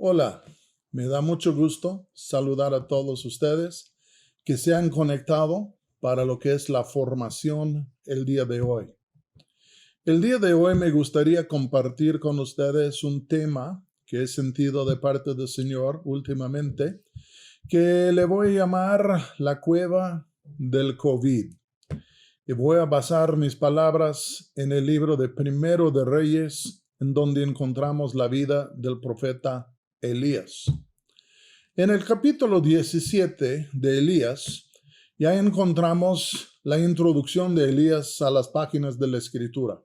Hola, me da mucho gusto saludar a todos ustedes que se han conectado para lo que es la formación el día de hoy. El día de hoy me gustaría compartir con ustedes un tema que he sentido de parte del Señor últimamente, que le voy a llamar la cueva del COVID. Y voy a basar mis palabras en el libro de Primero de Reyes, en donde encontramos la vida del profeta Elías. En el capítulo 17 de Elías, ya encontramos la introducción de Elías a las páginas de la Escritura.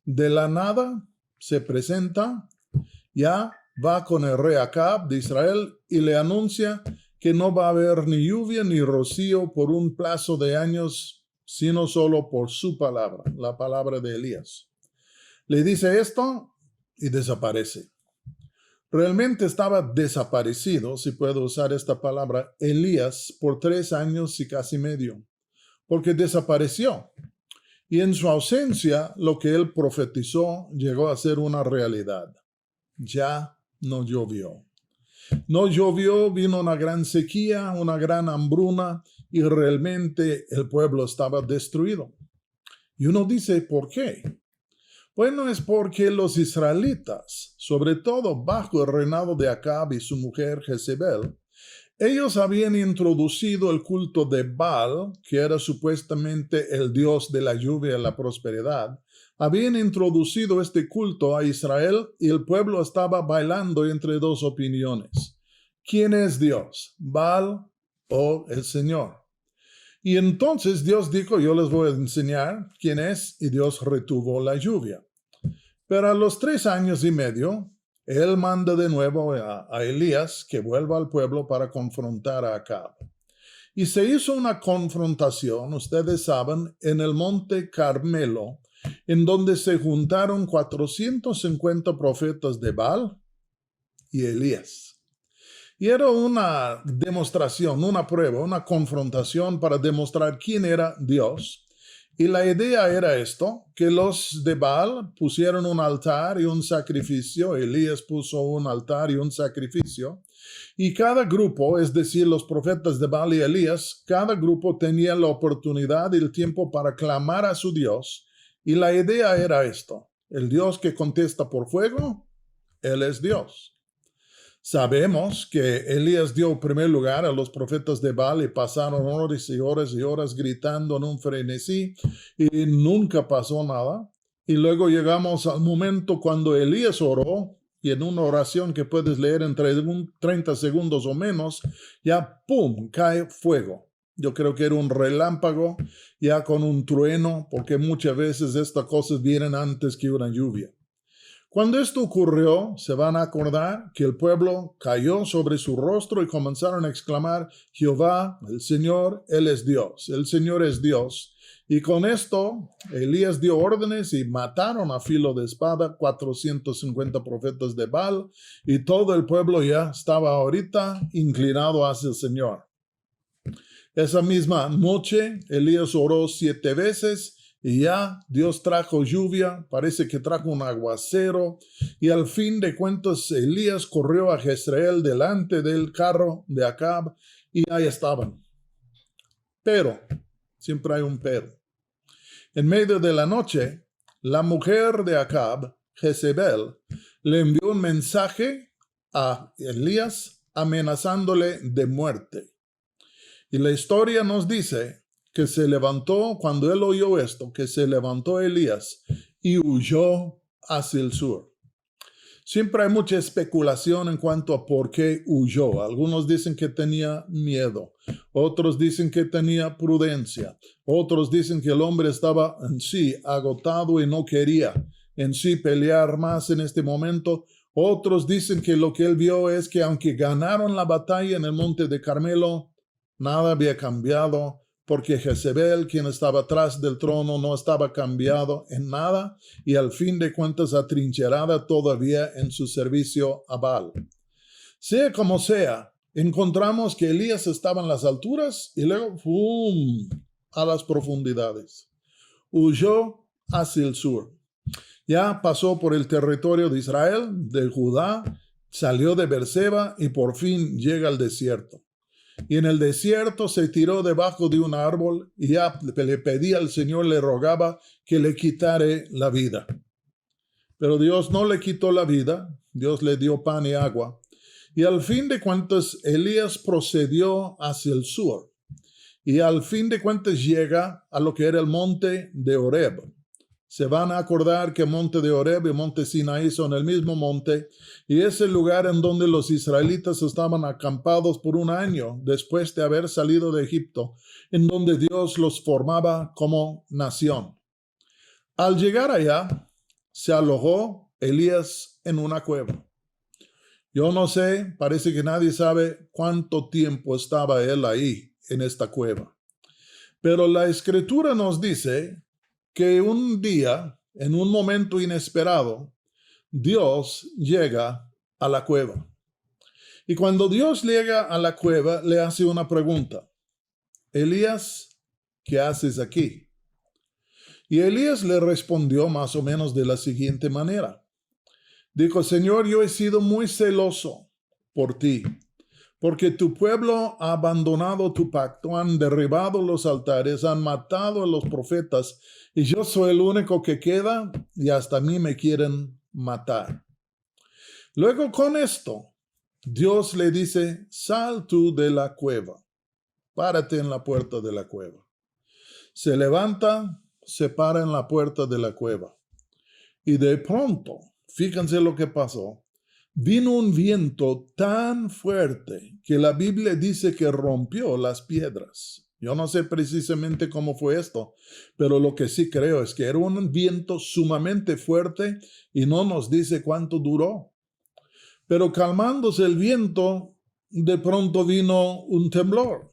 De la nada se presenta, ya va con el rey Acab de Israel y le anuncia que no va a haber ni lluvia ni rocío por un plazo de años, sino solo por su palabra, la palabra de Elías. Le dice esto y desaparece. Realmente estaba desaparecido, si puedo usar esta palabra, Elías por 3 años y casi medio, porque desapareció. Y en su ausencia, lo que él profetizó llegó a ser una realidad. Ya no llovió. No llovió, vino una gran sequía, una gran hambruna, y realmente el pueblo estaba destruido. Y uno dice, ¿por qué? Bueno, es porque los israelitas, sobre todo bajo el reinado de Acab y su mujer Jezebel, ellos habían introducido el culto de Baal, que era supuestamente el dios de la lluvia y la prosperidad. Habían introducido este culto a Israel y el pueblo estaba bailando entre dos opiniones. ¿Quién es Dios? ¿Baal o el Señor? Y entonces Dios dijo, yo les voy a enseñar quién es, y Dios retuvo la lluvia. Pero a los 3 años y medio, él manda de nuevo a Elías que vuelva al pueblo para confrontar a Acab. Y se hizo una confrontación, ustedes saben, en el monte Carmelo, en donde se juntaron 450 profetas de Baal y Elías. Y era una demostración, una prueba, una confrontación para demostrar quién era Dios. Y la idea era esto, que los de Baal pusieron un altar y un sacrificio, Elías puso un altar y un sacrificio, y cada grupo, es decir, los profetas de Baal y Elías, cada grupo tenía la oportunidad y el tiempo para clamar a su Dios, y la idea era esto, el Dios que contesta por fuego, Él es Dios. Sabemos que Elías dio primer lugar a los profetas de Baal y pasaron horas y horas y horas gritando en un frenesí y nunca pasó nada. Y luego llegamos al momento cuando Elías oró y en una oración que puedes leer entre 30 segundos o menos, ya ¡pum!, cae fuego. Yo creo que era un relámpago ya con un trueno, porque muchas veces estas cosas vienen antes que una lluvia. Cuando esto ocurrió, se van a acordar que el pueblo cayó sobre su rostro y comenzaron a exclamar, Jehová, el Señor, Él es Dios, el Señor es Dios. Y con esto, Elías dio órdenes y mataron a filo de espada 450 profetas de Baal, y todo el pueblo ya estaba ahorita inclinado hacia el Señor. Esa misma noche, Elías oró 7 veces, y ya Dios trajo lluvia, parece que trajo un aguacero, y al fin de cuentas Elías corrió a Jezreel delante del carro de Acab, y ahí estaban. Pero, siempre hay un pero. En medio de la noche, la mujer de Acab, Jezebel, le envió un mensaje a Elías amenazándole de muerte. Y la historia nos dice que se levantó, cuando él oyó esto, que se levantó Elías y huyó hacia el sur. Siempre hay mucha especulación en cuanto a por qué huyó. Algunos dicen que tenía miedo, otros dicen que tenía prudencia, otros dicen que el hombre estaba en sí agotado y no quería en sí pelear más en este momento. Otros dicen que lo que él vio es que aunque ganaron la batalla en el monte de Carmelo, nada había cambiado, porque Jezebel, quien estaba atrás del trono, no estaba cambiado en nada y al fin de cuentas atrincherada todavía en su servicio a Baal. Sea como sea, encontramos que Elías estaba en las alturas y luego ¡pum!, a las profundidades. Huyó hacia el sur. Ya pasó por el territorio de Israel, de Judá, Salió de Beerseba y por fin llega al desierto. Y en el desierto se tiró debajo de un árbol y ya le pedía al Señor, le rogaba que le quitara la vida. Pero Dios no le quitó la vida, Dios le dio pan y agua. Y al fin de cuentas, Elías procedió hacia el sur. Y al fin de cuentas llega a lo que era el monte de Horeb. Se van a acordar que monte de Horeb y monte Sinaí son el mismo monte, y es el lugar en donde los israelitas estaban acampados por un año después de haber salido de Egipto, en donde Dios los formaba como nación. Al llegar allá, se alojó Elías en una cueva. Yo no sé, parece que nadie sabe cuánto tiempo estaba él ahí en esta cueva. Pero la Escritura nos dice que un día, en un momento inesperado, Dios llega a la cueva. Y cuando Dios llega a la cueva, le hace una pregunta. Elías, ¿qué haces aquí? Y Elías le respondió más o menos de la siguiente manera. Dijo, Señor, yo he sido muy celoso por ti, porque tu pueblo ha abandonado tu pacto, han derribado los altares, han matado a los profetas, y yo soy el único que queda, y hasta a mí me quieren matar. Luego con esto, Dios le dice, sal tú de la cueva, párate en la puerta de la cueva. Se levanta, se para en la puerta de la cueva, y de pronto, fíjense lo que pasó. Vino un viento tan fuerte que la Biblia dice que rompió las piedras. Yo no sé precisamente cómo fue esto, pero lo que sí creo es que era un viento sumamente fuerte y no nos dice cuánto duró. Pero calmándose el viento, de pronto vino un temblor.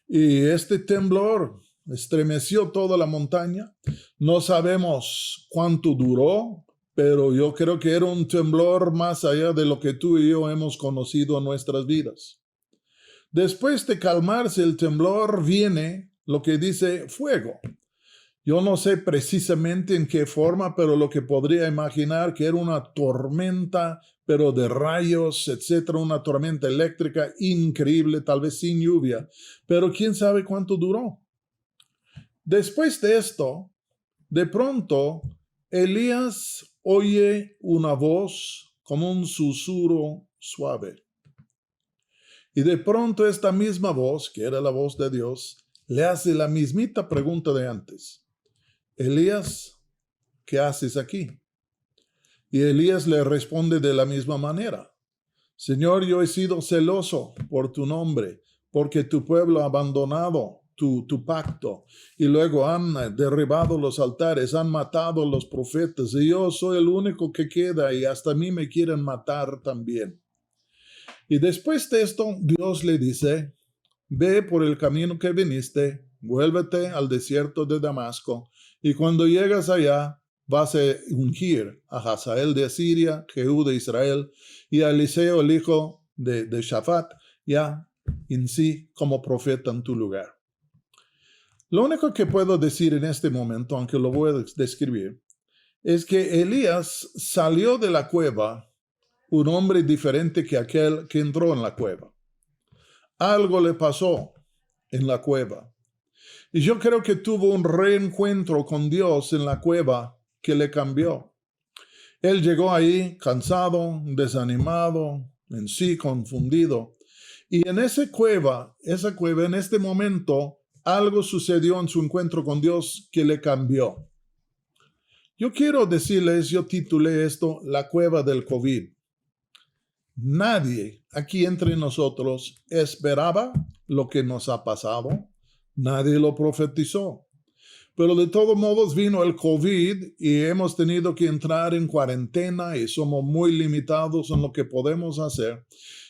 Y este temblor estremeció toda la montaña. No sabemos cuánto duró, pero yo creo que era un temblor más allá de lo que tú y yo hemos conocido en nuestras vidas. Después de calmarse el temblor, viene lo que dice fuego. Yo no sé precisamente en qué forma, pero lo que podría imaginar que era una tormenta, pero de rayos, etcétera, una tormenta eléctrica increíble, tal vez sin lluvia, pero quién sabe cuánto duró. Después de esto, de pronto, Elías oye una voz como un susurro suave. Y de pronto esta misma voz, que era la voz de Dios, le hace la mismita pregunta de antes. Elías, ¿qué haces aquí? Y Elías le responde de la misma manera. Señor, yo he sido celoso por tu nombre, porque tu pueblo ha abandonado tu pacto, y luego han derribado los altares, han matado a los profetas, y yo soy el único que queda, y hasta a mí me quieren matar también. Y después de esto, Dios le dice, ve por el camino que viniste, vuélvete al desierto de Damasco, y cuando llegas allá, vas a ungir a Hazael de Asiria, Jehú de Israel, y a Eliseo, el hijo de Shafat, ya en sí como profeta en tu lugar. Lo único que puedo decir en este momento, aunque lo voy a describir, es que Elías salió de la cueva un hombre diferente que aquel que entró en la cueva. Algo le pasó en la cueva. Y yo creo que tuvo un reencuentro con Dios en la cueva que le cambió. Él llegó ahí cansado, desanimado, en sí confundido. Y en esa cueva, en este momento, algo sucedió en su encuentro con Dios que le cambió. Yo quiero decirles, yo titulé esto, la cueva del COVID. Nadie aquí entre nosotros esperaba lo que nos ha pasado. Nadie lo profetizó. Pero de todos modos vino el COVID y hemos tenido que entrar en cuarentena y somos muy limitados en lo que podemos hacer.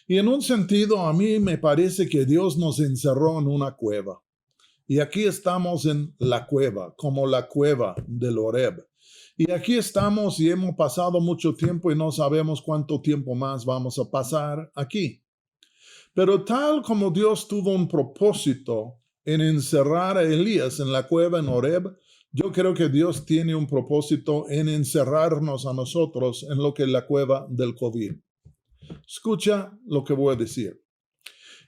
Y en un sentido, a mí me parece que Dios nos encerró en una cueva. Y aquí estamos en la cueva, como la cueva del Horeb. Y aquí estamos y hemos pasado mucho tiempo y no sabemos cuánto tiempo más vamos a pasar aquí. Pero tal como Dios tuvo un propósito en encerrar a Elías en la cueva en Horeb, yo creo que Dios tiene un propósito en encerrarnos a nosotros en lo que es la cueva del COVID. Escucha lo que voy a decir.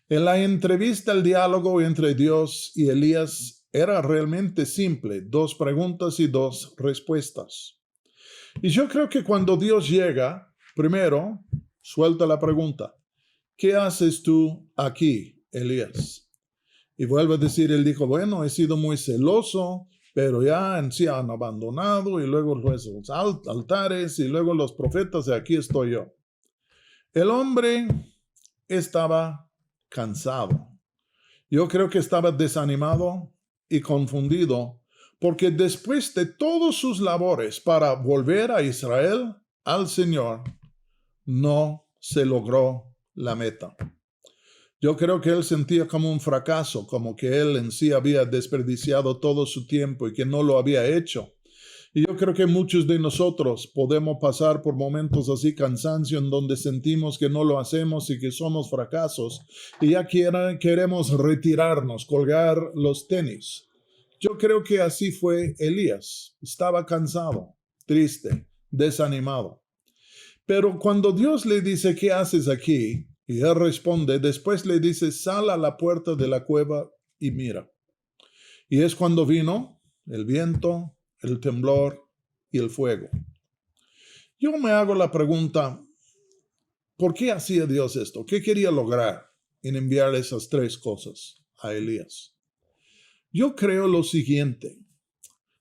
En la entrevista, el diálogo entre Dios y Elías era realmente simple, 2 preguntas y 2 respuestas. Y yo creo que cuando Dios llega, primero, suelta la pregunta, ¿qué haces tú aquí, Elías? Y vuelve a decir, él dijo, bueno, he sido muy celoso, pero ya en sí han abandonado, y luego los altares, y luego los profetas, y aquí estoy yo. El hombre estaba cansado. Yo creo que estaba desanimado y confundido, porque después de todas sus labores para volver a Israel, al Señor, no se logró la meta. Yo creo que él sentía como un fracaso, como que él en sí había desperdiciado todo su tiempo y que no lo había hecho. Y yo creo que muchos de nosotros podemos pasar por momentos así, cansancio, en donde sentimos que no lo hacemos y que somos fracasos. Y ya queremos retirarnos, colgar los tenis. Yo creo que así fue Elías. Estaba cansado, triste, desanimado. Pero cuando Dios le dice, ¿qué haces aquí? Y él responde, después le dice, sal a la puerta de la cueva y mira. Y es cuando vino el viento, el temblor y el fuego. Yo me hago la pregunta, ¿por qué hacía Dios esto? ¿Qué quería lograr en enviar esas 3 cosas a Elías? Yo creo lo siguiente.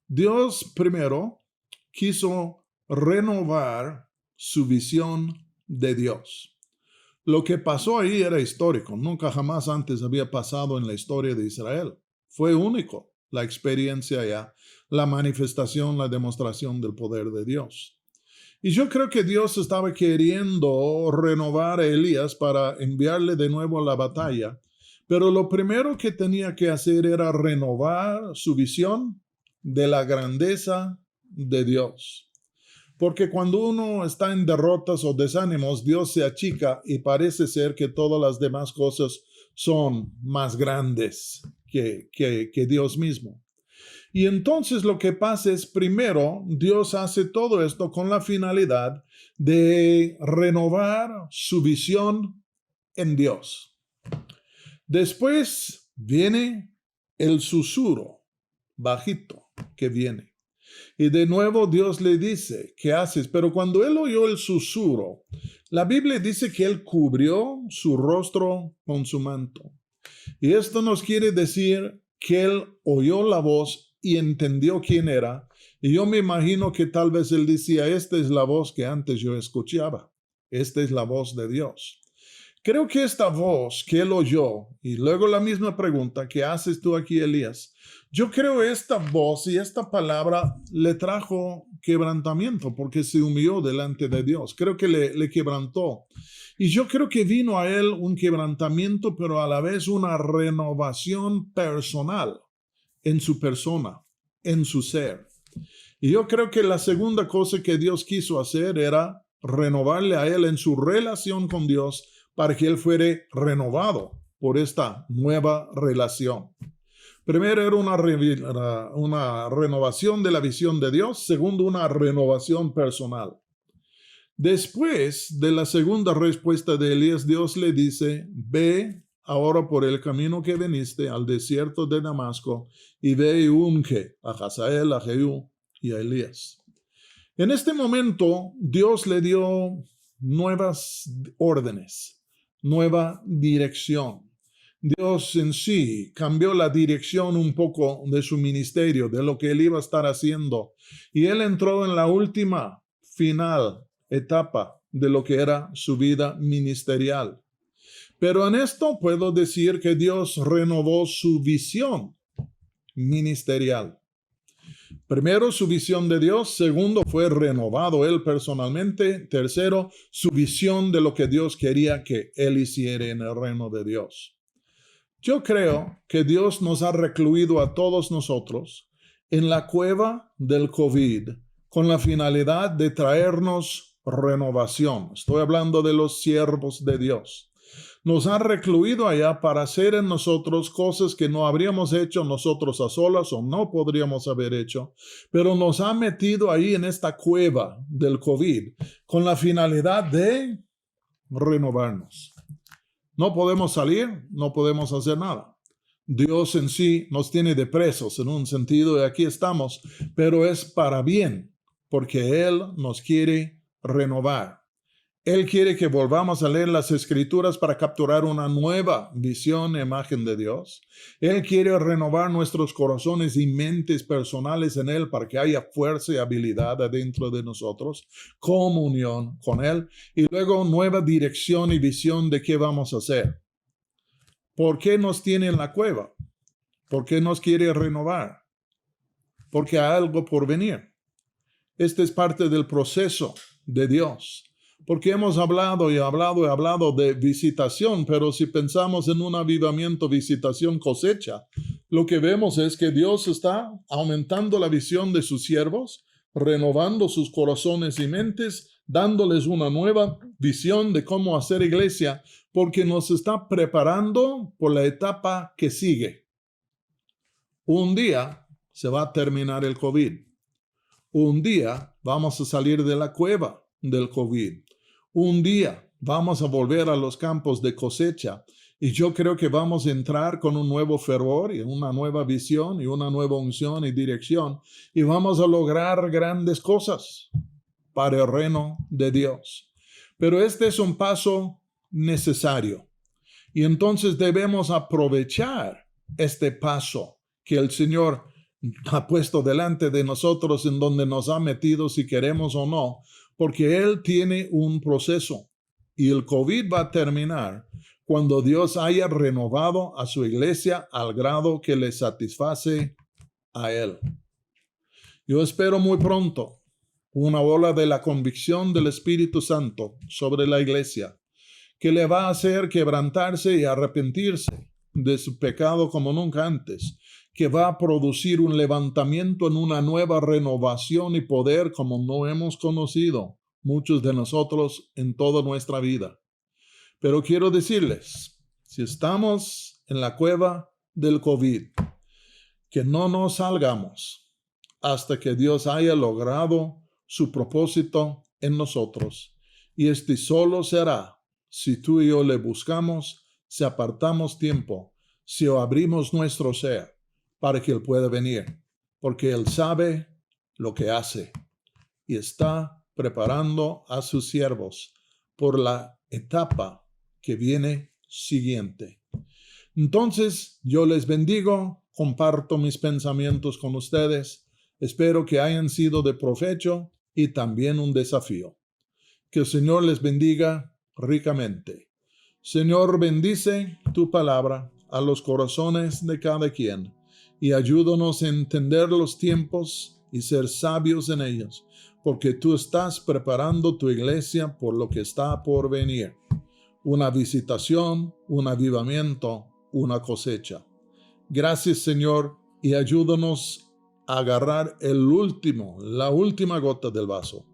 Dios primero quiso renovar su visión de Dios. Lo que pasó ahí era histórico. Nunca jamás antes había pasado en la historia de Israel. Fue único la experiencia allá, la manifestación, la demostración del poder de Dios. Y yo creo que Dios estaba queriendo renovar a Elías para enviarle de nuevo a la batalla. Pero lo primero que tenía que hacer era renovar su visión de la grandeza de Dios. Porque cuando uno está en derrotas o desánimos, Dios se achica y parece ser que todas las demás cosas son más grandes que Dios mismo. Y entonces lo que pasa es, primero, Dios hace todo esto con la finalidad de renovar su visión en Dios. Después viene el susurro bajito que viene. Y de nuevo Dios le dice, ¿qué haces? Pero cuando él oyó el susurro, la Biblia dice que él cubrió su rostro con su manto. Y esto nos quiere decir que él oyó la voz y entendió quién era. Y yo me imagino que tal vez él decía, esta es la voz que antes yo escuchaba. Esta es la voz de Dios. Creo que esta voz que él oyó, y luego la misma pregunta, ¿qué haces tú aquí, Elías? Yo creo esta voz y esta palabra le trajo quebrantamiento porque se humilló delante de Dios. Creo que le quebrantó. Y yo creo que vino a él un quebrantamiento, pero a la vez una renovación personal en su persona, en su ser. Y yo creo que la segunda cosa que Dios quiso hacer era renovarle a él en su relación con Dios para que él fuera renovado por esta nueva relación. Primero era una renovación de la visión de Dios. Segundo, una renovación personal. Después de la segunda respuesta de Elías, Dios le dice, ve ahora por el camino que veniste al desierto de Damasco y ve y unge a Hazael, a Jehú y a Elías. En este momento, Dios le dio nuevas órdenes, nueva dirección. Dios en sí cambió la dirección un poco de su ministerio, de lo que él iba a estar haciendo. Y él entró en la última, final etapa de lo que era su vida ministerial. Pero en esto puedo decir que Dios renovó su visión ministerial. Primero, su visión de Dios. Segundo, fue renovado él personalmente. Tercero, su visión de lo que Dios quería que él hiciera en el reino de Dios. Yo creo que Dios nos ha recluido a todos nosotros en la cueva del COVID con la finalidad de traernos renovación. Estoy hablando de los siervos de Dios. Nos ha recluido allá para hacer en nosotros cosas que no habríamos hecho nosotros a solas o no podríamos haber hecho, pero nos ha metido ahí en esta cueva del COVID con la finalidad de renovarnos. No podemos salir, no podemos hacer nada. Dios en sí nos tiene de presos en un sentido y aquí estamos, pero es para bien, porque Él nos quiere renovar. Él quiere que volvamos a leer las Escrituras para capturar una nueva visión e imagen de Dios. Él quiere renovar nuestros corazones y mentes personales en Él para que haya fuerza y habilidad adentro de nosotros, comunión con Él y luego nueva dirección y visión de qué vamos a hacer. ¿Por qué nos tiene en la cueva? ¿Por qué nos quiere renovar? Porque hay algo por venir. Este es parte del proceso de Dios. Porque hemos hablado de visitación, pero si pensamos en un avivamiento, visitación, cosecha, lo que vemos es que Dios está aumentando la visión de sus siervos, renovando sus corazones y mentes, dándoles una nueva visión de cómo hacer iglesia, porque nos está preparando por la etapa que sigue. Un día se va a terminar el COVID. Un día vamos a salir de la cueva del COVID. Un día vamos a volver a los campos de cosecha y yo creo que vamos a entrar con un nuevo fervor y una nueva visión y una nueva unción y dirección y vamos a lograr grandes cosas para el reino de Dios. Pero este es un paso necesario y entonces debemos aprovechar este paso que el Señor ha puesto delante de nosotros en donde nos ha metido si queremos o no, porque Él tiene un proceso y el COVID va a terminar cuando Dios haya renovado a su iglesia al grado que le satisface a Él. Yo espero muy pronto una ola de la convicción del Espíritu Santo sobre la iglesia que le va a hacer quebrantarse y arrepentirse de su pecado como nunca antes, que va a producir un levantamiento en una nueva renovación y poder como no hemos conocido muchos de nosotros en toda nuestra vida. Pero quiero decirles, si estamos en la cueva del COVID, que no nos salgamos hasta que Dios haya logrado su propósito en nosotros. Y este solo será si tú y yo le buscamos, si apartamos tiempo, si abrimos nuestro ser, para que Él pueda venir, porque Él sabe lo que hace y está preparando a sus siervos por la etapa que viene siguiente. Entonces, yo les bendigo, comparto mis pensamientos con ustedes, espero que hayan sido de provecho y también un desafío. Que el Señor les bendiga ricamente. Señor, bendice tu palabra a los corazones de cada quien y ayúdanos a entender los tiempos y ser sabios en ellos, porque tú estás preparando tu iglesia por lo que está por venir. Una visitación, un avivamiento, una cosecha. Gracias, Señor, y ayúdanos a agarrar la última gota del vaso,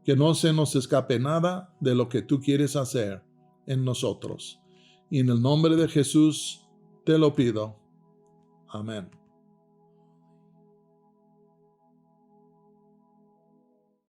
que no se nos escape nada de lo que tú quieres hacer en nosotros. Y en el nombre de Jesús te lo pido. Amén.